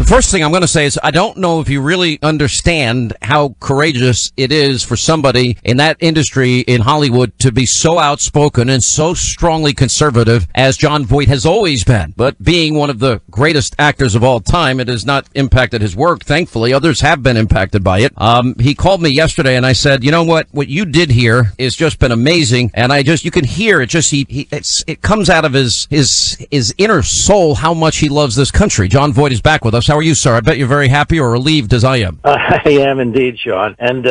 The first thing I'm going to say is I don't know if you really understand how courageous it is for somebody in that industry in Hollywood to be so outspoken and so strongly conservative as Jon Voight has always been. But being one of the greatest actors of all time, it has not impacted his work. Thankfully, others have been impacted by it. He called me yesterday and I said, you know what you did here has just been amazing. And you can hear it just, it comes out of his inner soul how much he loves this country. Jon Voight is back with us. How are you, sir? I bet you're very happy or relieved as I am. I am indeed, Sean. And,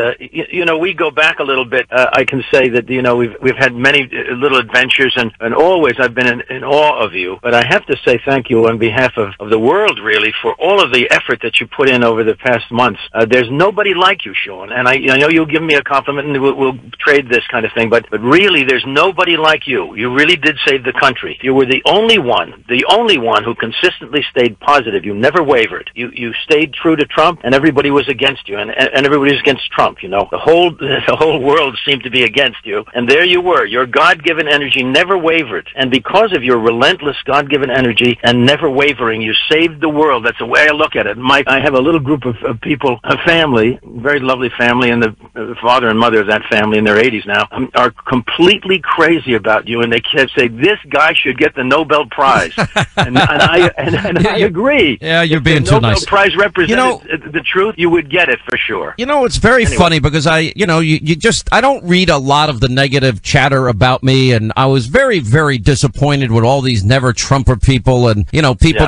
we go back a little bit. I can say that, we've had many little adventures and always I've been in awe of you. But I have to say thank you on behalf of the world, really, for all of the effort that you put in over the past months. There's nobody like you, Sean. And I know you'll give me a compliment and we'll trade this kind of thing. But really, there's nobody like you. You really did save the country. You were the only one who consistently stayed positive. You never wavered. You stayed true to Trump, and everybody was against you, and everybody was against Trump. The whole world seemed to be against you, and there you were. Your God-given energy never wavered, and because of your relentless God-given energy and never wavering, you saved the world. That's the way I look at it. I have a little group of people, a family, very lovely family, and the father and mother of that family in their 80s now are completely crazy about you, and they kept saying, this guy should get the Nobel Prize. and I agree. Yeah, you're being too nice. If the Nobel Prize represented the truth, you would get it for sure. It's very funny because I don't read a lot of the negative chatter about me, and I was very, very disappointed with all these never Trumper people and, people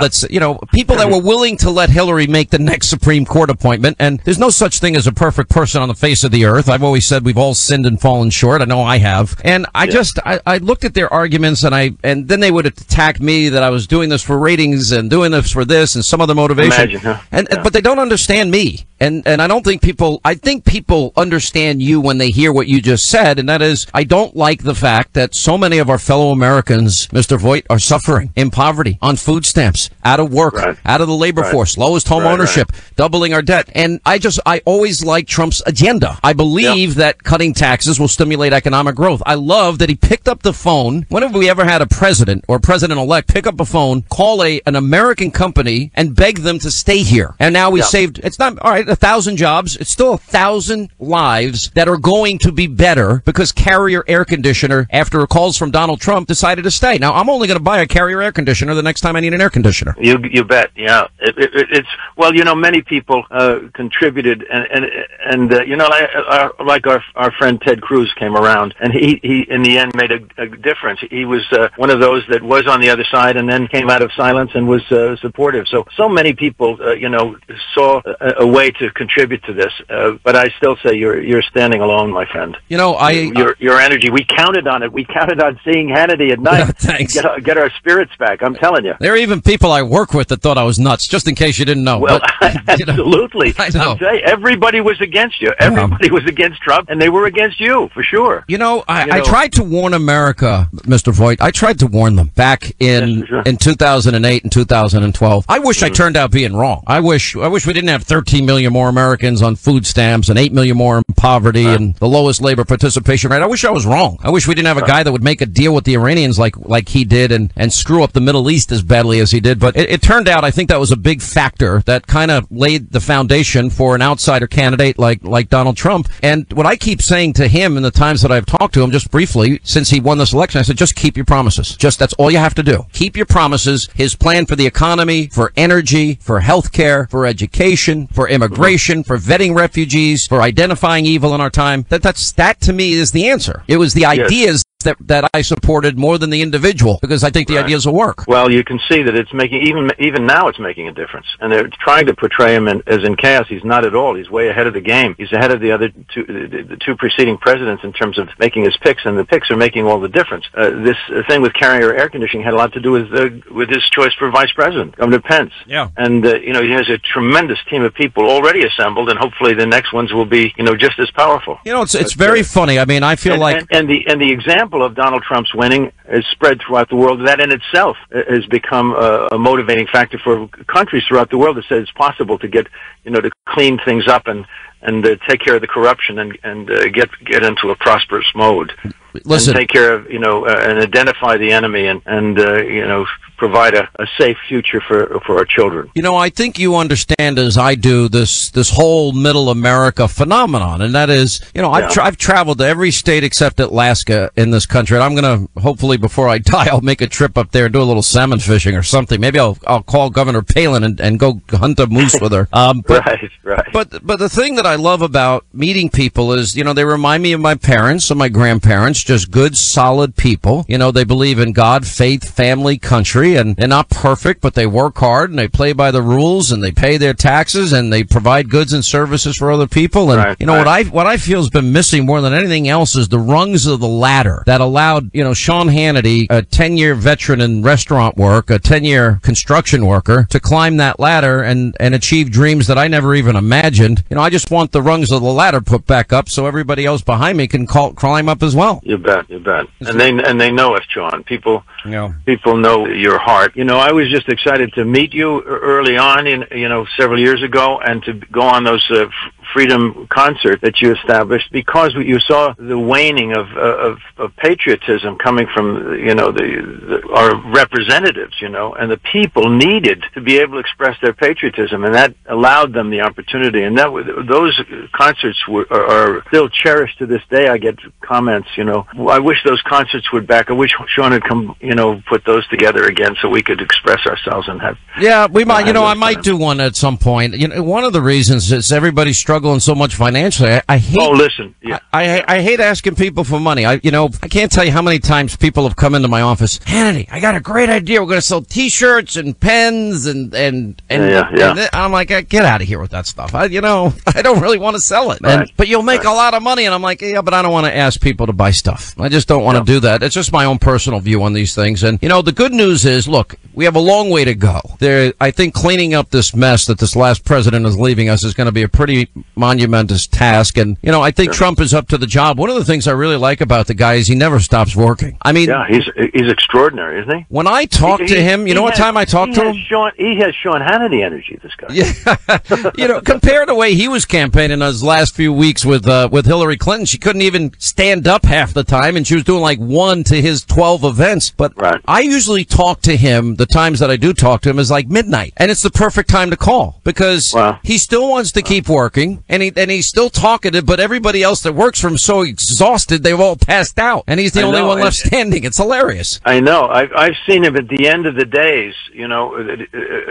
people that were willing to let Hillary make the next Supreme Court appointment. And there's no such thing as a perfect person on the face of the earth. I've always said we've all sinned and fallen short. I know I have. And I looked at their arguments and then they would attack me that I was doing this for ratings and doing this for this and some other motivation. Imagine, huh? But they don't understand me. And I don't think I think people understand you when they hear what you just said. And that is, I don't like the fact that so many of our fellow Americans, Mr. Voight, are suffering in poverty, on food stamps, out of work, out of the labor force, lowest home ownership, doubling our debt. And I always like Trump's agenda. I believe that cutting taxes will stimulate economic growth. I love that he picked up the phone. When have we ever had a president or president-elect pick up a phone, call an American company and beg them to stay here? And now we saved, it's not, all right, 1,000 jobs. It's still 1,000 lives that are going to be better because Carrier air conditioner, after calls from Donald Trump, decided to stay. Now, I'm only going to buy a Carrier air conditioner the next time I need an air conditioner. You bet, yeah. It's many people contributed, and like our friend Ted Cruz came around, and he in the end made a difference. He was one of those that was on the other side and then came out of silence and was supportive. So many people, saw a way to contribute to this. But I still say you're standing alone, my friend. Your energy. We counted on it. We counted on seeing Hannity at night. Thanks. Get our spirits back. I'm telling you. There are even people I work with that thought I was nuts, just in case you didn't know. Well, absolutely. I know. I'll tell you, everybody was against you. Everybody was against Trump, and they were against you, for sure. I tried to warn America, Mr. Voight. I tried to warn them back in 2008 and 2012. I wish I turned out being wrong. I wish we didn't have 13 million more Americans on food stamps and 8 million more in poverty and the lowest labor participation rate. I wish I was wrong. I wish we didn't have a guy that would make a deal with the Iranians like he did and screw up the Middle East as badly as he did. But it turned out, I think that was a big factor that kind of laid the foundation for an outsider candidate like Donald Trump. And what I keep saying to him in the times that I've talked to him, just briefly, since he won this election, I said, just keep your promises. That's all you have to do. Keep your promises. His plan for the economy, for energy, for healthcare, for education, for immigration, for vetting refugees, for identifying evil in our time. That to me is the answer. It was the ideas that I supported more than the individual, because I think the ideas will work. Well, you can see that it's making, even now it's making a difference. And they're trying to portray him as in chaos. He's not at all. He's way ahead of the game. He's ahead of the other the two preceding presidents in terms of making his picks, and the picks are making all the difference. This thing with Carrier air conditioning had a lot to do with his choice for vice president, Governor Pence. Yeah. And, he has a tremendous team of people already assembled, and hopefully the next ones will be, just as powerful. It's very funny. I mean, I feel the example of Donald Trump's winning is spread throughout the world. That in itself has become a motivating factor for countries throughout the world that says it's possible to get, to clean things up and take care of the corruption and get into a prosperous mode. Listen, and take care of, and identify the enemy and provide a safe future for our children. You know, I think you understand as I do this whole middle America phenomenon, and that is, you know, I've traveled to every state except Alaska in this country, and I'm going to, hopefully before I die, I'll make a trip up there and do a little salmon fishing or something. Maybe I'll call Governor Palin and go hunt a moose with her. Right. But the thing that I love about meeting people is, you know, they remind me of my parents and my grandparents, just good, solid people. You know, they believe in God, faith, family, country, and they're not perfect, but they work hard and they play by the rules and they pay their taxes and they provide goods and services for other people. And what I feel has been missing more than anything else is the rungs of the ladder that allowed, you know, Sean Hannity, a 10-year veteran in restaurant work, a 10-year construction worker, to climb that ladder and achieve dreams that I never even imagined. You know, I just want the rungs of the ladder put back up so everybody else behind me can climb up as well. You bet. And they know us, John. People know your heart. You know, I was just excited to meet you early on, several years ago, and to go on those freedom concert that you established, because you saw the waning of patriotism coming from, our representatives, and the people needed to be able to express their patriotism, and that allowed them the opportunity. And those concerts are still cherished to this day. I get comments, I wish those concerts would back. I wish Sean had come, put those together again so we could express ourselves and have. Yeah, we might. I might do one at some point. One of the reasons is everybody's struggling so much financially. I hate. Oh, listen. Yeah. I hate asking people for money. I can't tell you how many times people have come into my office. Hannity, I got a great idea. We're going to sell T-shirts and pens and I'm like, get out of here with that stuff. I don't really want to sell it. Right. But you'll make a lot of money, and I'm like, yeah, but I don't want to ask people to buy stuff. I just don't want to do that. It's just my own personal view on these things. And the good news is, look, we have a long way to go. I think cleaning up this mess that this last president is leaving us is going to be a pretty monumentous task. And, I think Trump is up to the job. One of the things I really like about the guy is he never stops working. I mean, yeah, he's extraordinary, isn't he? When I talk to him, what time I talk to him? He has Sean Hannity energy, this guy. Yeah. Compared to the way he was campaigning those last few weeks with Hillary Clinton, she couldn't even stand up half the time, and she was doing like 1 to his 12 events. But I usually talk to him, the times that I do talk to him is like midnight, and it's the perfect time to call, because he still wants to keep working, and he's still talkative, but everybody else that works for him is so exhausted they've all passed out, and he's the only one left standing. It's hilarious. I know. I've seen him at the end of the days,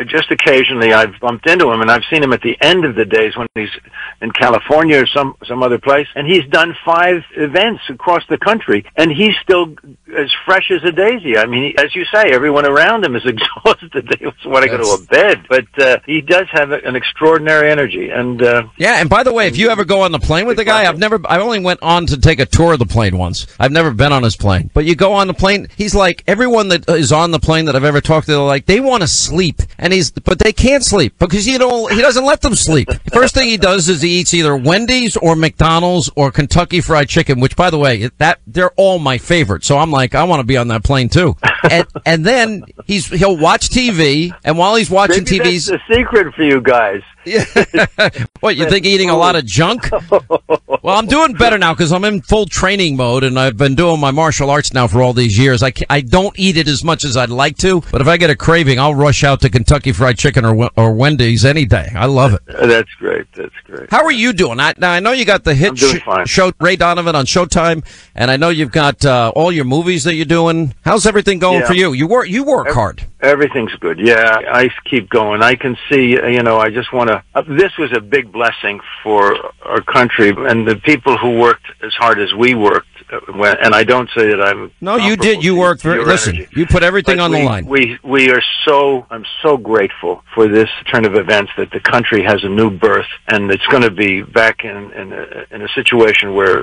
just occasionally I've bumped into him, and I've seen him at the end of the days when he's in California or some other place, and he's done 5 events across the country, and he's still as fresh as a daisy. I mean, as you say, everyone around him is exhausted. They just want to go to a bed, but he does have an extraordinary energy. And and by the way, if you ever go on the plane with the guy, I only went on to take a tour of the plane once. I've never been on his plane, but you go on the plane, he's like, everyone that is on the plane that I've ever talked to, they're like, they want to sleep, but they can't sleep because he doesn't let them sleep. First thing he does is he eats either Wendy's or McDonald's or Kentucky Fried Chicken, which, by the way, they're all my favorite. So I'm like, I want to be on that plane too. And then he'll watch TV, and while he's watching TV, that's the secret for you guys. What, you think eating a lot of junk? Well, I'm doing better now because I'm in full training mode, and I've been doing my martial arts now for all these years. I don't eat it as much as I'd like to, but if I get a craving, I'll rush out to Kentucky Fried Chicken or Wendy's any day. I love it. That's great. How are you doing? Now, I know you got the hit show Ray Donovan on Showtime, and I know you've got all your movies that you're doing. How's everything going for you? You work hard. Everything's good. Yeah, I keep going. I can see, I just want to, this was a big blessing for our country and the people who worked as hard as we worked. And I don't say that I'm. No, you did. You worked very. Listen, you put everything on the line. We are so. I'm so grateful for this turn of events that the country has a new birth, and it's going to be back in a situation where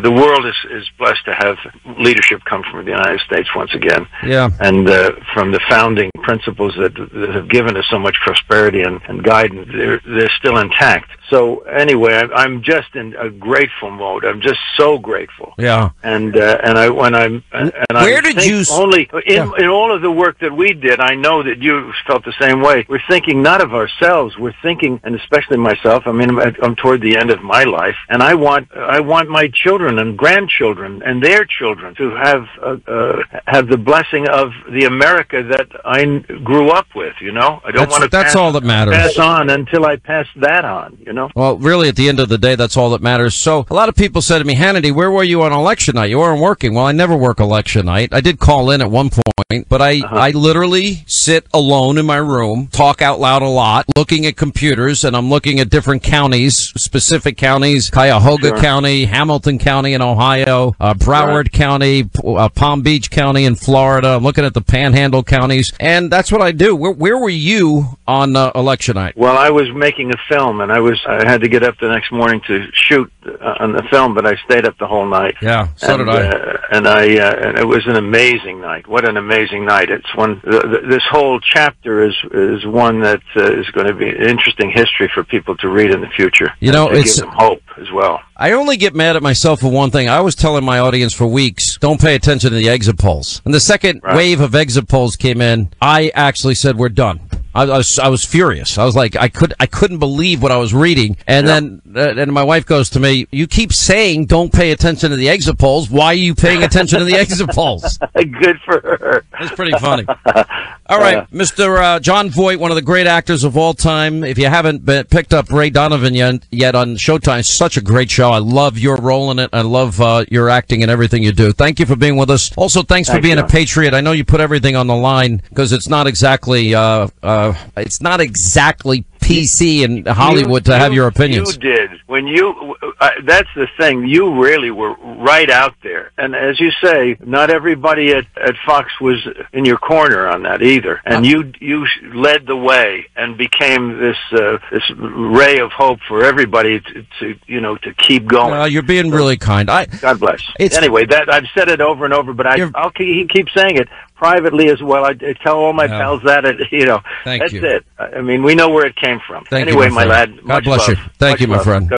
the world is blessed to have leadership come from the United States once again. Yeah. And from the founding principles that have given us so much prosperity and guidance, they're still intact. So anyway, I'm just in a grateful mode. I'm just so grateful. Yeah. And where did you only in all of the work that we did, I know that you felt the same way. We're thinking not of ourselves. We're thinking, and especially myself. I mean, I'm toward the end of my life, and I want my children and grandchildren and their children to have the blessing of the America that I grew up with. You know, I don't want to. That's all that matters. Pass on until I pass that on. You know. Well, really, at the end of the day, that's all that matters. So, a lot of people said to me, Hannity, where were you on election night? You weren't working. Well, I never work election night. I did call in at one point, but I literally sit alone in my room, talk out loud a lot, looking at computers, and I'm looking at different counties, specific counties, Cuyahoga County, Hamilton County in Ohio, Broward County, Palm Beach County in Florida. I'm looking at the Panhandle counties, and that's what I do. Where were you on election night? Well, I was making a film, and I had to get up the next morning to shoot on the film, but I stayed up the whole night. Yeah, so did I. And it was an amazing night. What an amazing night! It's one. This whole chapter is one that is going to be an interesting history for people to read in the future. You know, it's give them hope as well. I only get mad at myself for one thing. I was telling my audience for weeks, don't pay attention to the exit polls. And the second wave of exit polls came in, I actually said, we're done. I was furious. I was like, I couldn't believe what I was reading. And then my wife goes to me, you keep saying don't pay attention to the exit polls. Why are you paying attention to the exit polls? Good for her. That's pretty funny. All right, Mr. Jon Voight, one of the great actors of all time. If you haven't picked up Ray Donovan yet on Showtime, it's such a great show. I love your role in it. I love your acting and everything you do. Thank you for being with us. Also, thanks for being a patriot. I know you put everything on the line because it's not exactly PC in Hollywood to have your opinions. You did. When that's the thing. You really were right out there. And as you say, not everybody at Fox was in your corner on that either. And you led the way and became this ray of hope for everybody to keep going. Well, you're being really kind. God bless. Anyway, that I've said it over and over, but I'll keep saying it privately as well. I tell all my pals that, Thank that's you. it. I mean, we know where it came from. Thank anyway, you, my lad. God bless you. Thank you, my friend.